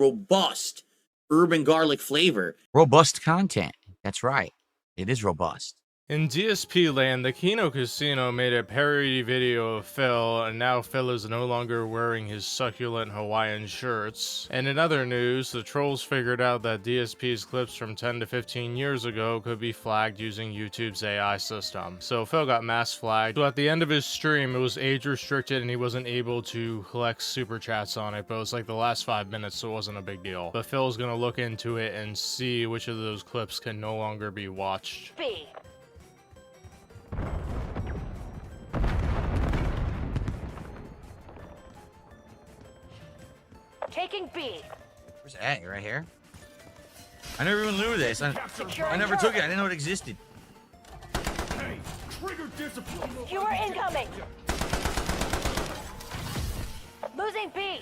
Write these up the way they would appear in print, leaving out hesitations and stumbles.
robust urban garlic flavor. Robust content. That's right. It is robust. In DSP land, the Kino Casino made a parody video of Phil, and now Phil is no longer wearing his succulent Hawaiian shirts. And in other news, the trolls figured out that DSP's clips from 10 to 15 years ago could be flagged using YouTube's AI system. So Phil got mass flagged. So at the end of his stream, it was age restricted and he wasn't able to collect super chats on it, but it was like the last 5 minutes, so it wasn't a big deal. But Phil's gonna look into it and see which of those clips can no longer be watched. B. Taking B. Where's A? Right here? I never even knew this. I never took it. I didn't know it existed. Hey, trigger discipline. You are incoming. Losing B.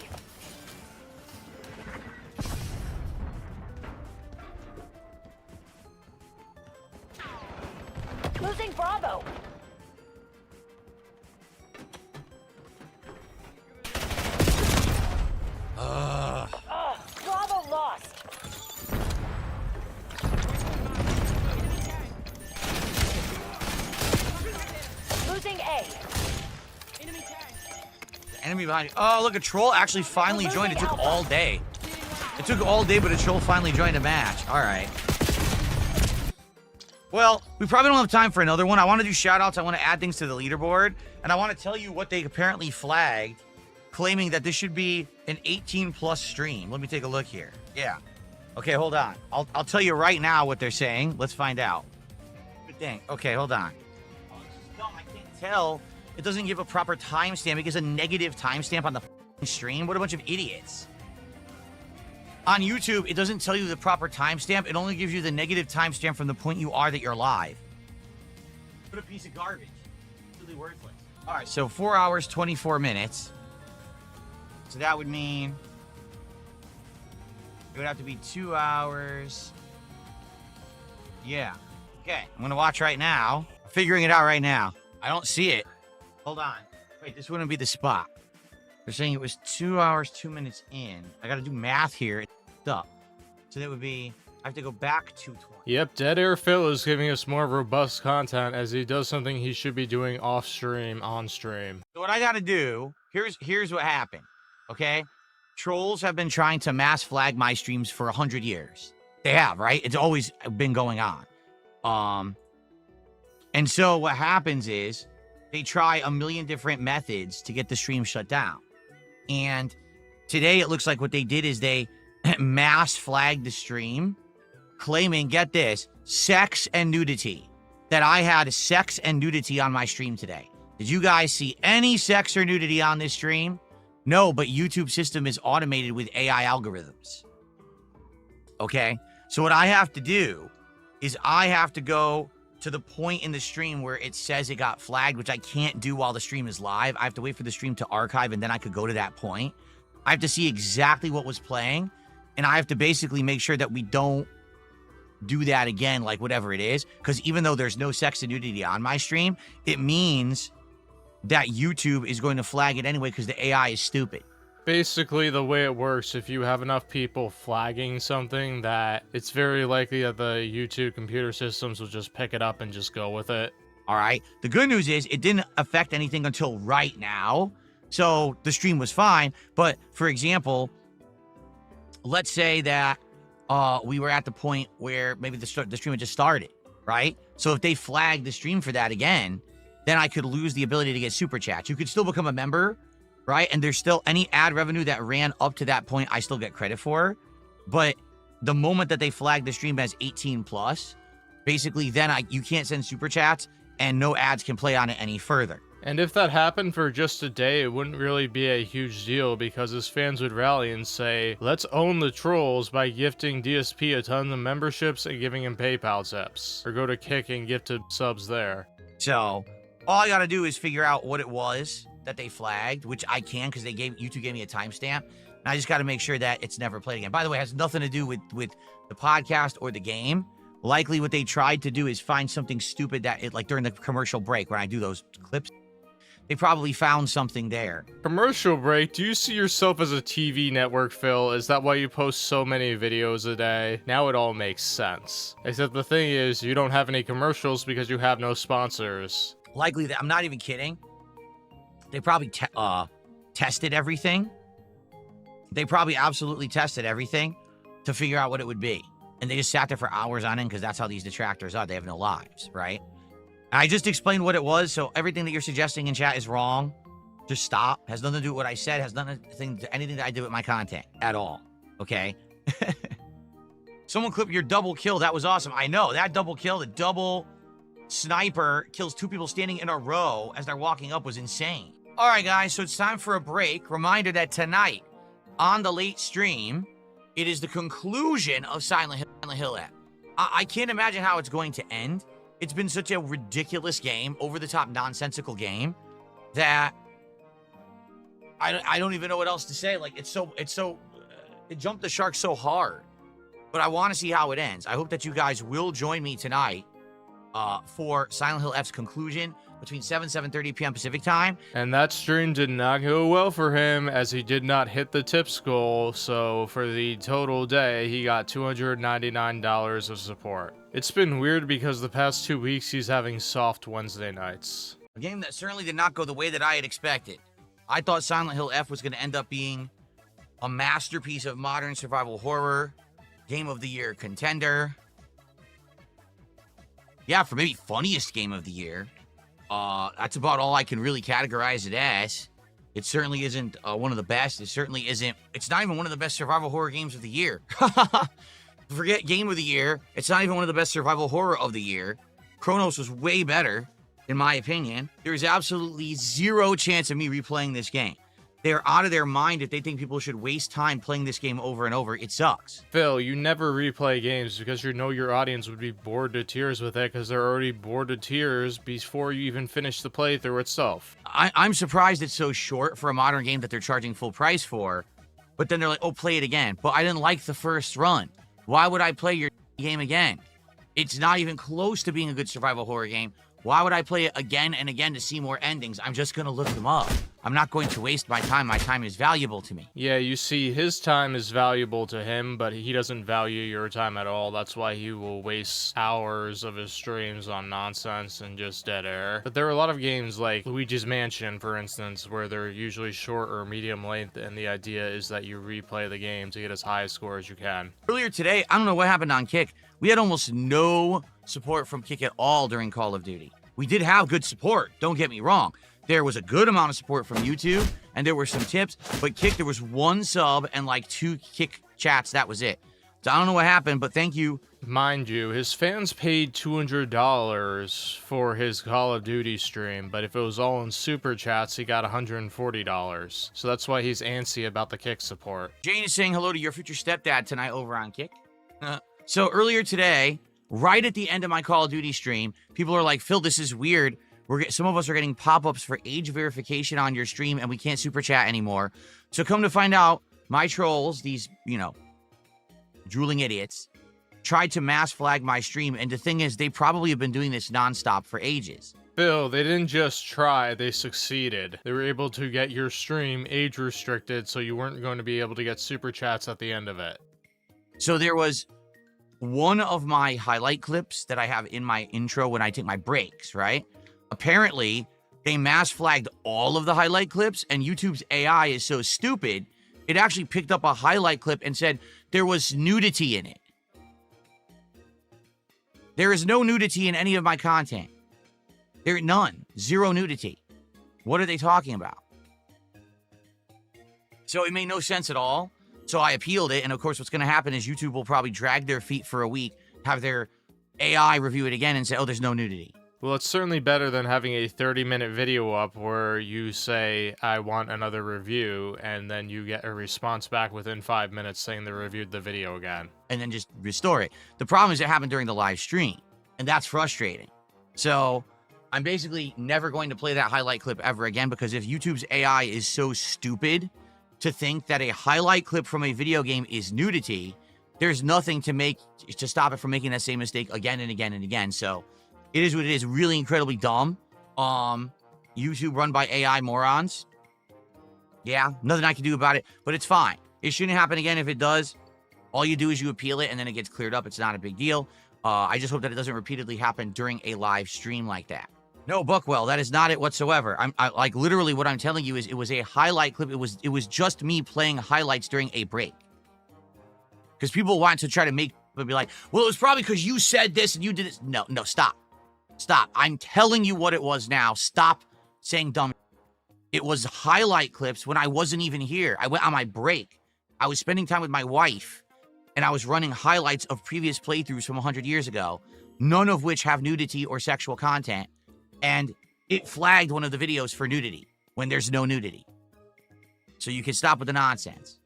Losing Bravo. Bravo lost. Losing A. Enemy behind you. Oh, look, a troll actually finally joined. It took all day. It took all day, but a troll finally joined a match. All right. Well, we probably don't have time for another one. I want to do shout-outs. I want to add things to the leaderboard. And I want to tell you what they apparently flagged, claiming that this should be an 18-plus stream. Let me take a look here. Yeah. Okay, hold on. I'll tell you right now what they're saying. Let's find out. Good thing. Okay, hold on. Oh, this is dumb. I can't tell. It doesn't give a proper timestamp. It gives a negative timestamp on the stream. What a bunch of idiots. On YouTube, it doesn't tell you the proper timestamp. It only gives you the negative timestamp from the point you are that you're live. What a piece of garbage. It's really worthless. All right, so 4 hours, 24 minutes. So that would mean it would have to be 2 hours. Yeah. Okay, I'm going to watch right now. I'm figuring it out right now. I don't see it. Hold on. Wait, this wouldn't be the spot. They're saying it was 2 hours, 2 minutes in. I got to do math here. It's up. So that would be, I have to go back to 20. Yep, Dead Air Phil is giving us more robust content as he does something he should be doing off stream, on stream. So what I got to do, here's what happened. Okay? Trolls have been trying to mass flag my streams for 100 years. They have, right? It's always been going on. And so what happens is they try a million different methods to get the stream shut down. And today it looks like what they did is they mass flagged the stream, claiming, get this, sex and nudity. That I had sex and nudity on my stream today. Did you guys see any sex or nudity on this stream? No, but YouTube system is automated with AI algorithms. Okay? So what I have to do is I have to go to the point in the stream where it says it got flagged, which I can't do while the stream is live. I have to wait for the stream to archive, and then I could go to that point. I have to see exactly what was playing, and I have to basically make sure that we don't do that again, like whatever it is, because even though there's no sex and nudity on my stream, it means that YouTube is going to flag it anyway because the AI is stupid. Basically, the way it works, if you have enough people flagging something, that it's very likely that the YouTube computer systems will just pick it up and just go with it. All right. The good news is it didn't affect anything until right now. So the stream was fine. But for example, let's say that we were at the point where maybe the stream had just started, right? So if they flagged the stream for that again, then I could lose the ability to get super chats. You could still become a member, right? And there's still any ad revenue that ran up to that point, I still get credit for. But the moment that they flag the stream as 18 plus, basically then you can't send super chats and no ads can play on it any further. And if that happened for just a day, it wouldn't really be a huge deal because his fans would rally and say, let's own the trolls by gifting DSP a ton of memberships and giving him PayPal tips. Or go to Kick and gift subs there. So all I got to do is figure out what it was that they flagged, which I can because YouTube gave me a timestamp. And I just got to make sure that it's never played again. By the way, it has nothing to do with the podcast or the game. Likely what they tried to do is find something stupid that like during the commercial break when I do those clips, They probably found something there. Commercial break. Do you see yourself as a TV network, Phil? Is that why you post so many videos a day? Now it all makes sense. Except the thing is, you don't have any commercials because you have no sponsors. Likely that, I'm not even kidding. They probably tested everything. They probably absolutely tested everything to figure out what it would be. And they just sat there for hours on end because that's how these detractors are. They have no lives, right? I just explained what it was, so everything that you're suggesting in chat is wrong. Just stop. Has nothing to do with what I said. Has nothing to anything that I did with my content at all. Okay? Someone clip your double kill. That was awesome. I know. That double kill, the double sniper kills 2 people standing in a row as they're walking up was insane. All right, guys, so it's time for a break. Reminder that tonight on the late stream, it is the conclusion of Silent Hill app. I can't imagine how it's going to end. It's been such a ridiculous game, over-the-top, nonsensical game, that I don't even know what else to say. Like, it jumped the shark so hard. But I want to see how it ends. I hope that you guys will join me tonight for Silent Hill F's conclusion between 7:30 p.m. Pacific time. And that stream did not go well for him, as he did not hit the tips goal. So for the total day, he got $299 of support. It's been weird because the past 2 weeks he's having soft Wednesday nights. A game that certainly did not go the way that I had expected. I thought Silent Hill F was going to end up being a masterpiece of modern survival horror, Game of the Year contender. Yeah, for maybe funniest Game of the Year. That's about all I can really categorize it as. It certainly isn't one of the best. It certainly isn't. It's not even one of the best survival horror games of the year. Forget Game of the Year. It's not even one of the best survival horror of the year. Chronos was way better, in my opinion. There is absolutely zero chance of me replaying this game. They're out of their mind if they think people should waste time playing this game over and over. It sucks. Phil, you never replay games because you know your audience would be bored to tears with it because they're already bored to tears before you even finish the playthrough itself. I'm surprised it's so short for a modern game that they're charging full price for. But then they're like, oh, play it again. But I didn't like the first run. Why would I play your game again? It's not even close to being a good survival horror game. Why would I play it again and again to see more endings? I'm just going to look them up. I'm not going to waste my time. My time is valuable to me. Yeah, you see, his time is valuable to him, but he doesn't value your time at all. That's why he will waste hours of his streams on nonsense and just dead air. But there are a lot of games like Luigi's Mansion, for instance, where they're usually short or medium length, and the idea is that you replay the game to get as high a score as you can. Earlier today, I don't know what happened on Kick. We had almost no support from Kick at all during Call of Duty. We did have good support, don't get me wrong. There was a good amount of support from YouTube, and there were some tips, but Kick, there was 1 sub and like 2 Kick chats, that was it. So I don't know what happened, but thank you. Mind you, his fans paid $200 for his Call of Duty stream, but if it was all in super chats, he got $140. So that's why he's antsy about the Kick support. Jane is saying hello to your future stepdad tonight over on Kick. So earlier today, right at the end of my Call of Duty stream, people are like, Phil, this is weird. Some of us are getting pop-ups for age verification on your stream, and we can't super chat anymore. So come to find out, my trolls, these, drooling idiots, tried to mass flag my stream, and the thing is, they probably have been doing this nonstop for ages. Phil, they didn't just try, they succeeded. They were able to get your stream age restricted, so you weren't going to be able to get super chats at the end of it. So there was one of my highlight clips that I have in my intro when I take my breaks, right? Apparently, they mass flagged all of the highlight clips, and YouTube's AI is so stupid, it actually picked up a highlight clip and said there was nudity in it. There is no nudity in any of my content. None. Zero nudity. What are they talking about? So it made no sense at all. So I appealed it, and of course what's going to happen is YouTube will probably drag their feet for a week, have their AI review it again, and say, oh, there's no nudity. Well, it's certainly better than having a 30-minute video up where you say, I want another review, and then you get a response back within 5 minutes saying they reviewed the video again. And then just restore it. The problem is it happened during the live stream, and that's frustrating. So I'm basically never going to play that highlight clip ever again, because if YouTube's AI is so stupid to think that a highlight clip from a video game is nudity, there's nothing to stop it from making that same mistake again and again and again. So it is what it is. Really incredibly dumb. YouTube run by AI morons. Yeah, nothing I can do about it, but it's fine. It shouldn't happen again. If it does, all you do is you appeal it and then it gets cleared up. It's not a big deal. I just hope that it doesn't repeatedly happen during a live stream like that. No, Buckwell, that is not it whatsoever. I like literally what I'm telling you is it was a highlight clip. It was just me playing highlights during a break. Because people want to try to make but be like, well, it was probably because you said this and you did this. No, stop. Stop. I'm telling you what it was now. Stop saying dumb. It was highlight clips when I wasn't even here. I went on my break. I was spending time with my wife, and I was running highlights of previous playthroughs from 100 years ago, none of which have nudity or sexual content, and it flagged one of the videos for nudity when there's no nudity. So you can stop with the nonsense.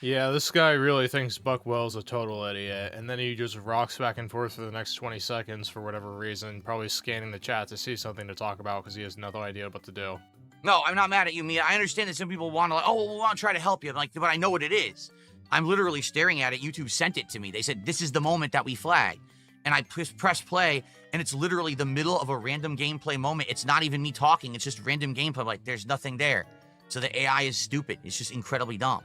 Yeah, this guy really thinks Buckwell's a total idiot, and then he just rocks back and forth for the next 20 seconds for whatever reason, probably scanning the chat to see something to talk about because he has no idea what to do. No, I'm not mad at you, Mia. I understand that some people want to, like, oh, we want to try to help you. I'm like, but I know what it is. I'm literally staring at it. YouTube sent it to me. They said, this is the moment that we flag. And I press play, and it's literally the middle of a random gameplay moment. It's not even me talking. It's just random gameplay. I'm like, there's nothing there. So the AI is stupid. It's just incredibly dumb.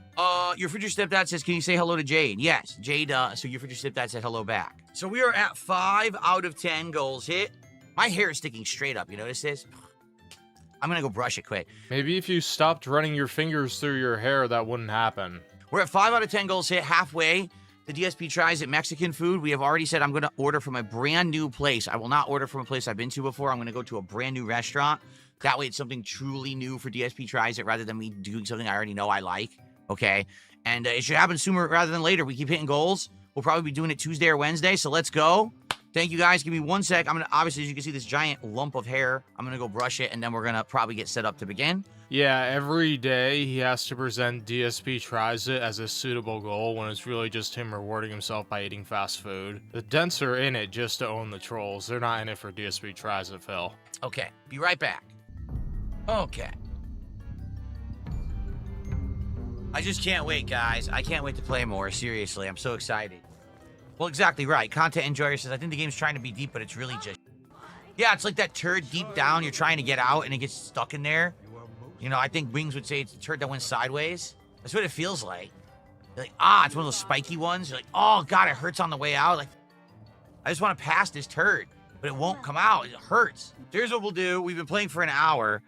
Your future stepdad says, can you say hello to Jade? Yes, Jade, so your future stepdad said hello back. So we are at 5 out of 10 goals hit. My hair is sticking straight up. You notice this? I'm gonna go brush it quick. Maybe if you stopped running your fingers through your hair, that wouldn't happen. We're at 5 out of 10 goals hit, halfway. The DSP tries at Mexican food. We have already said I'm gonna order from a brand new place. I will not order from a place I've been to before. I'm gonna go to a brand new restaurant. That way it's something truly new for DSP tries it rather than me doing something I already know I like, okay? And it should happen sooner rather than later. We keep hitting goals. We'll probably be doing it Tuesday or Wednesday, so let's go. Thank you guys. Give me 1 sec. I'm gonna, obviously, as you can see, this giant lump of hair. I'm gonna go brush it, and then we're gonna probably get set up to begin. Yeah, every day he has to present DSP tries it as a suitable goal when it's really just him rewarding himself by eating fast food. The dents are in it just to own the trolls. They're not in it for DSP tries it, Phil. Okay, be right back. Okay. I just can't wait, guys. I can't wait to play more. Seriously, I'm so excited. Well, exactly right. Content Enjoyer says, I think the game's trying to be deep, but it's really just... Yeah, it's like that turd deep down you're trying to get out, and it gets stuck in there. You know, I think Wings would say it's a turd that went sideways. That's what it feels like. You're like, it's one of those spiky ones. You're like, oh, God, it hurts on the way out. Like, I just want to pass this turd, but it won't come out. It hurts. Here's what we'll do. We've been playing for an hour.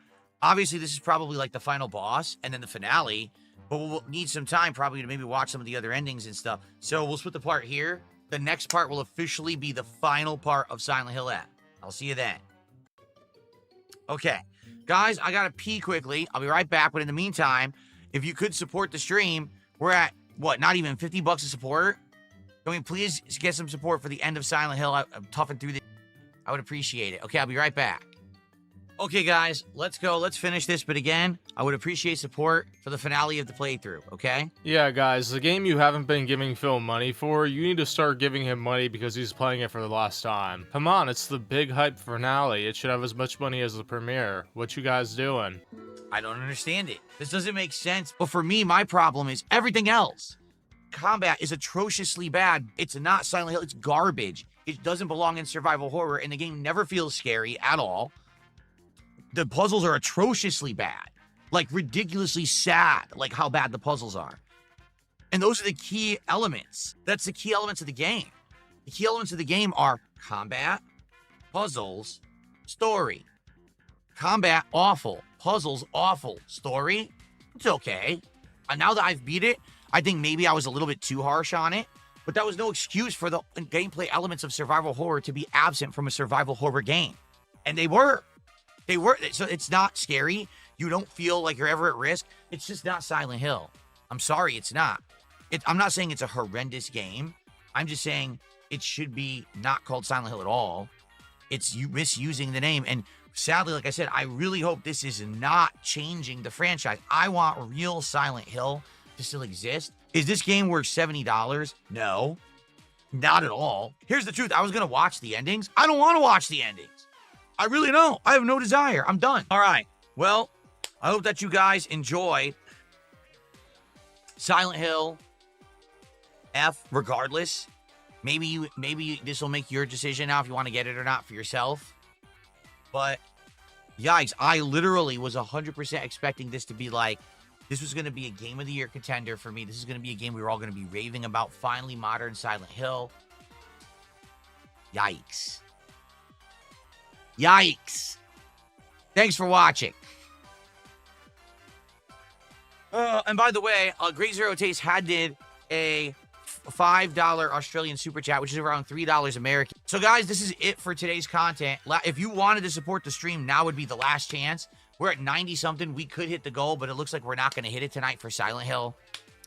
Obviously, this is probably like the final boss and then the finale, but we'll need some time probably to maybe watch some of the other endings and stuff. So we'll split the part here. The next part will officially be the final part of Silent Hill F. I'll see you then. Okay, guys, I gotta pee quickly. I'll be right back, but in the meantime, if you could support the stream, we're at, what, not even 50 bucks a support? Can we please get some support for the end of Silent Hill? I'm toughing through this. I would appreciate it. Okay, I'll be right back. Okay, guys, let's go. Let's finish this. But again, I would appreciate support for the finale of the playthrough, okay? Yeah, guys, the game you haven't been giving Phil money for, you need to start giving him money because he's playing it for the last time. Come on, it's the big hype finale. It should have as much money as the premiere. What you guys doing? I don't understand it. This doesn't make sense. But for me, my problem is everything else. Combat is atrociously bad. It's not Silent Hill. It's garbage. It doesn't belong in survival horror, and the game never feels scary at all. The puzzles are atrociously bad, like ridiculously sad, like how bad the puzzles are. And those are the key elements. That's the key elements of the game. The key elements of the game are combat, puzzles, story. Combat, awful. Puzzles, awful. Story, it's okay. And now that I've beat it, I think maybe I was a little bit too harsh on it, but that was no excuse for the gameplay elements of survival horror to be absent from a survival horror game. And they were. They were, so it's not scary. You don't feel like you're ever at risk. It's just not Silent Hill. I'm sorry, it's not. I'm not saying it's a horrendous game. I'm just saying it should be not called Silent Hill at all. It's you misusing the name. And sadly, like I said, I really hope this is not changing the franchise. I want real Silent Hill to still exist. Is this game worth $70? No, not at all. Here's the truth. I was going to watch the endings. I don't want to watch the endings. I really don't. I have no desire. I'm done. All right. Well, I hope that you guys enjoy Silent Hill F regardless. Maybe this will make your decision now if you want to get it or not for yourself. But Yikes. I literally was 100% expecting this to be like, this was going to be a game of the year contender for me. This is going to be a game we were all going to be raving about. Finally, modern Silent Hill. Yikes. Yikes. Thanks for watching. And by the way, Great Zero Taste had did a $5 Australian super chat, which is around $3 American. So guys, this is it for today's content. If you wanted to support the stream, now would be the last chance. We're at 90 something. We could hit the goal, but it looks like we're not going to hit it tonight for Silent Hill,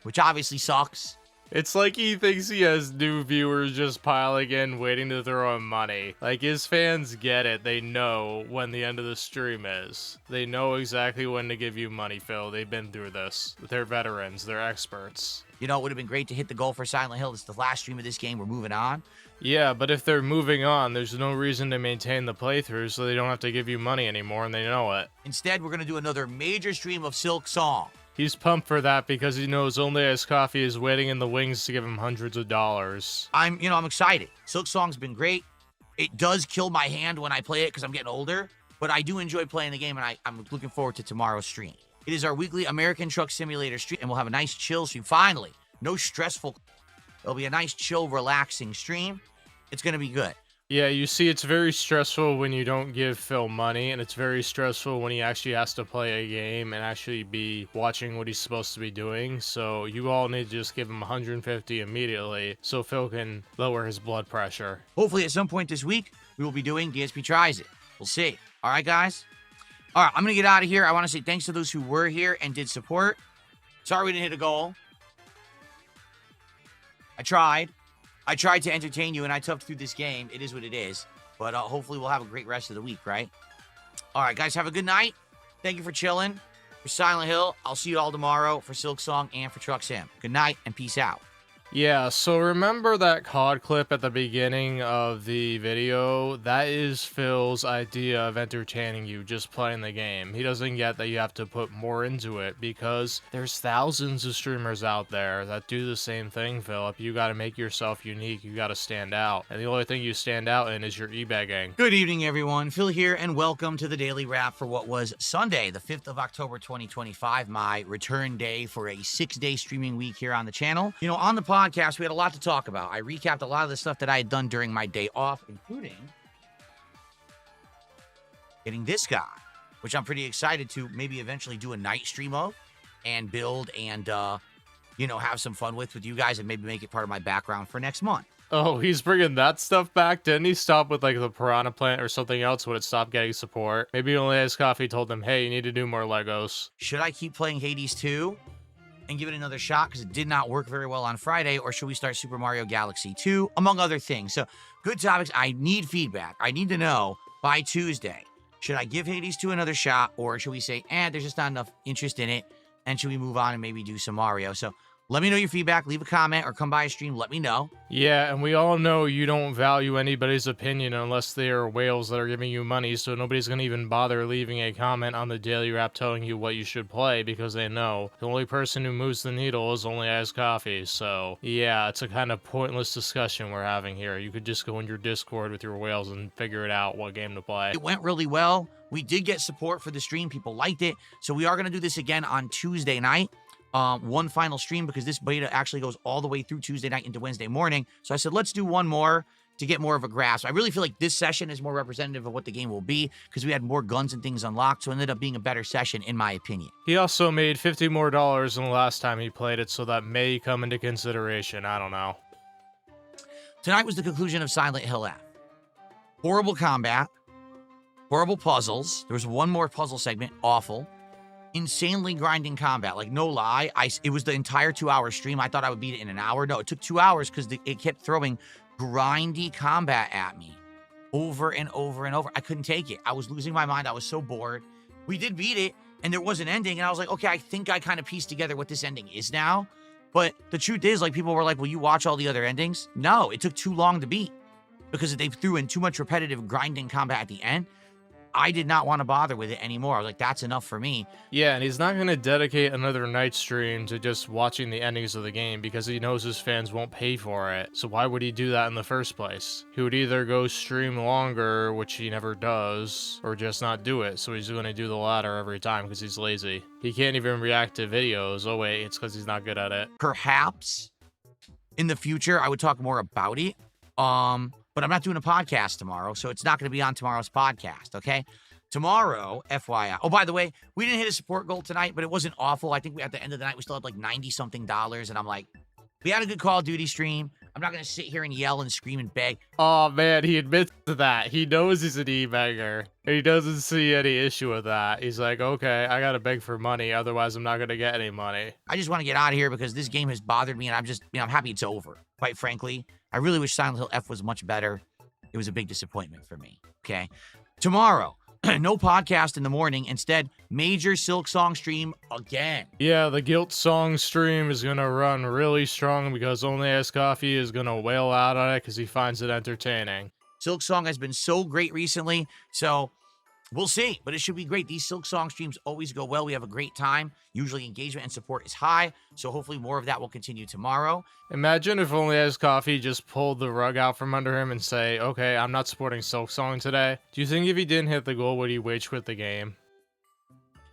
which obviously sucks. It's like he thinks he has new viewers just piling in, waiting to throw him money. Like, his fans get it. They know when the end of the stream is. They know exactly when to give you money, Phil. They've been through this. They're veterans. They're experts. You know, it would have been great to hit the goal for Silent Hill. This is the last stream of this game. We're moving on. Yeah, but if they're moving on, there's no reason to maintain the playthrough, so they don't have to give you money anymore, and they know it. Instead, we're going to do another major stream of Silksong. He's pumped for that because he knows OnlyIcedCoffee is waiting in the wings to give him hundreds of dollars. I'm excited. Silksong's been great. It does kill my hand when I play it because I'm getting older, but I do enjoy playing the game, and I'm looking forward to tomorrow's stream. It is our weekly American Truck Simulator stream, and we'll have a nice chill stream. Finally, no stressful. It'll be a nice, chill, relaxing stream. It's going to be good. Yeah, you see, it's very stressful when you don't give Phil money, and it's very stressful when he actually has to play a game and actually be watching what he's supposed to be doing. So you all need to just give him 150 immediately so Phil can lower his blood pressure. Hopefully at some point this week, we will be doing DSP Tries It. We'll see. All right, guys? All right, I'm going to get out of here. I want to say thanks to those who were here and did support. Sorry we didn't hit a goal. I tried to entertain you, and I toughed through this game. It is what it is. But hopefully we'll have a great rest of the week, right? All right, guys, have a good night. Thank you for chilling. For Silent Hill, I'll see you all tomorrow for Silksong and for Truck Sim. Good night, and peace out. Yeah, so remember that COD clip at the beginning of the video? That is Phil's idea of entertaining you, just playing the game. He doesn't get that you have to put more into it because there's thousands of streamers out there that do the same thing, Philip. You gotta make yourself unique, you gotta stand out. And the only thing you stand out in is your e-begging. Good evening, everyone. Phil here, and welcome to the Daily Wrap for what was Sunday, the 5th of October, 2025, my return day for a 6-day streaming week here on the channel. You know, on the podcast, we had a lot to talk about. I recapped a lot of the stuff that I had done during my day off, including getting this guy, which I'm pretty excited to maybe eventually do a night stream of and build and, you know, have some fun with you guys and maybe make it part of my background for next month. Oh, he's bringing that stuff back? Didn't he stop with, like, the Piranha Plant or something else when it stopped getting support? Maybe OnlyIcedCoffee told him, hey, you need to do more Legos. Should I keep playing Hades 2? And give it another shot because it did not work very well on Friday, or should we start Super Mario Galaxy 2, among other things? So, good topics. I need feedback. I need to know by Tuesday, should I give Hades 2 another shot, or should we say, there's just not enough interest in it, and should we move on and maybe do some Mario? So, let me know your feedback. Leave a comment or come by a stream. Let me know. Yeah, and we all know you don't value anybody's opinion unless they are whales that are giving you money, so nobody's going to even bother leaving a comment on the Daily Wrap telling you what you should play because they know the only person who moves the needle is OnlyIcedCoffee. So, yeah, it's a kind of pointless discussion we're having here. You could just go in your Discord with your whales and figure it out what game to play. It went really well. We did get support for the stream. People liked it. So we are going to do this again on Tuesday night. One final stream because this beta actually goes all the way through Tuesday night into Wednesday morning. So I said, let's do one more to get more of a grasp. I really feel like this session is more representative of what the game will be because we had more guns and things unlocked. So it ended up being a better session, in my opinion. He also made $50 more than the last time he played it, so that may come into consideration. I don't know. Tonight was the conclusion of Silent Hill F. Horrible combat. Horrible puzzles. There was one more puzzle segment. Awful. Insanely grinding combat. Like, no lie, it was the entire 2-hour stream. I thought I would beat it in an hour. No, it took 2 hours because it kept throwing grindy combat at me over and over and over. I couldn't take it. I was losing my mind. I was so bored. We did beat it, and there was an ending, and I was like, okay, I think I kind of pieced together what this ending is now. But the truth is, like, people were like, will you watch all the other endings? No, it took too long to beat because they threw in too much repetitive grinding combat at the end. I did not want to bother with it anymore. I was like, that's enough for me. Yeah, and he's not going to dedicate another night stream to just watching the endings of the game because he knows his fans won't pay for it. So why would he do that in the first place? He would either go stream longer, which he never does, or just not do it. So he's going to do the latter every time because he's lazy. He can't even react to videos. Oh wait, it's because he's not good at it. Perhaps in the future, I would talk more about it. But I'm not doing a podcast tomorrow, so it's not going to be on tomorrow's podcast, okay? Tomorrow, FYI. Oh, by the way, we didn't hit a support goal tonight, but it wasn't awful. I think at the end of the night, we still had like $90-something, and I'm like, we had a good Call of Duty stream. I'm not going to sit here and yell and scream and beg. Oh man, he admits to that. He knows he's an e-beggar. He doesn't see any issue with that. He's like, okay, I gotta beg for money, otherwise I'm not gonna get any money. I just want to get out of here because this game has bothered me, and I'm just, I'm happy it's over. Quite frankly, I really wish Silent Hill F was much better. It was a big disappointment for me, okay? Tomorrow, no podcast in the morning. Instead, major Silksong stream again. Yeah, the Guilt Song stream is gonna run really strong because OnlyIcedCoffee is gonna wail out on it because he finds it entertaining. Silksong has been so great recently, so we'll see. But it should be great. These Silksong streams always go well. We have a great time. Usually engagement and support is high, so hopefully more of that will continue tomorrow. Imagine if OnlyIcedCoffee just pulled the rug out from under him and say, okay, I'm not supporting Silksong today. Do you think if he didn't hit the goal, would he rage quit the game?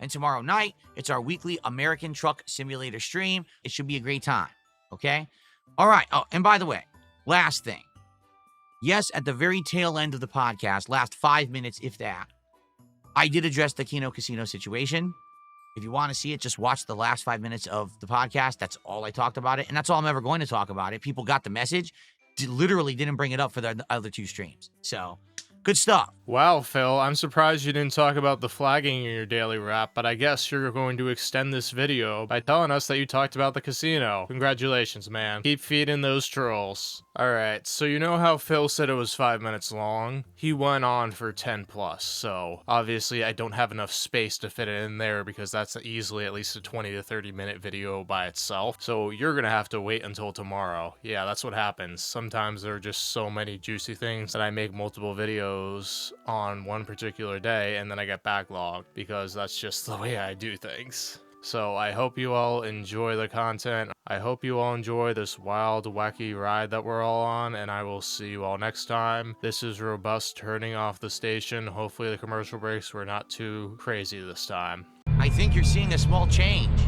And tomorrow night, it's our weekly American Truck Simulator stream. It should be a great time, okay? All right. Oh, and by the way, last thing. Yes, at the very tail end of the podcast, last 5 minutes, if that, I did address the Kino Casino situation. If you want to see it, just watch the last 5 minutes of the podcast. That's all I talked about it, and that's all I'm ever going to talk about it. People got the message. Literally didn't bring it up for the other 2 streams. So, good stuff. Wow, Phil, I'm surprised you didn't talk about the flagging in your daily wrap, but I guess you're going to extend this video by telling us that you talked about the casino. Congratulations, man. Keep feeding those trolls. Alright, so you know how Phil said it was 5 minutes long? He went on for 10 plus, so obviously I don't have enough space to fit it in there because that's easily at least a 20 to 30 minute video by itself. So you're gonna have to wait until tomorrow. Yeah, that's what happens. Sometimes there are just so many juicy things that I make multiple videos on one particular day and then I get backlogged because that's just the way I do things. So I hope you all enjoy the content. I hope you all enjoy this wild, wacky ride that we're all on, and I will see you all next time. This is Robust turning off the station. Hopefully the commercial breaks were not too crazy this time. I think you're seeing a small change.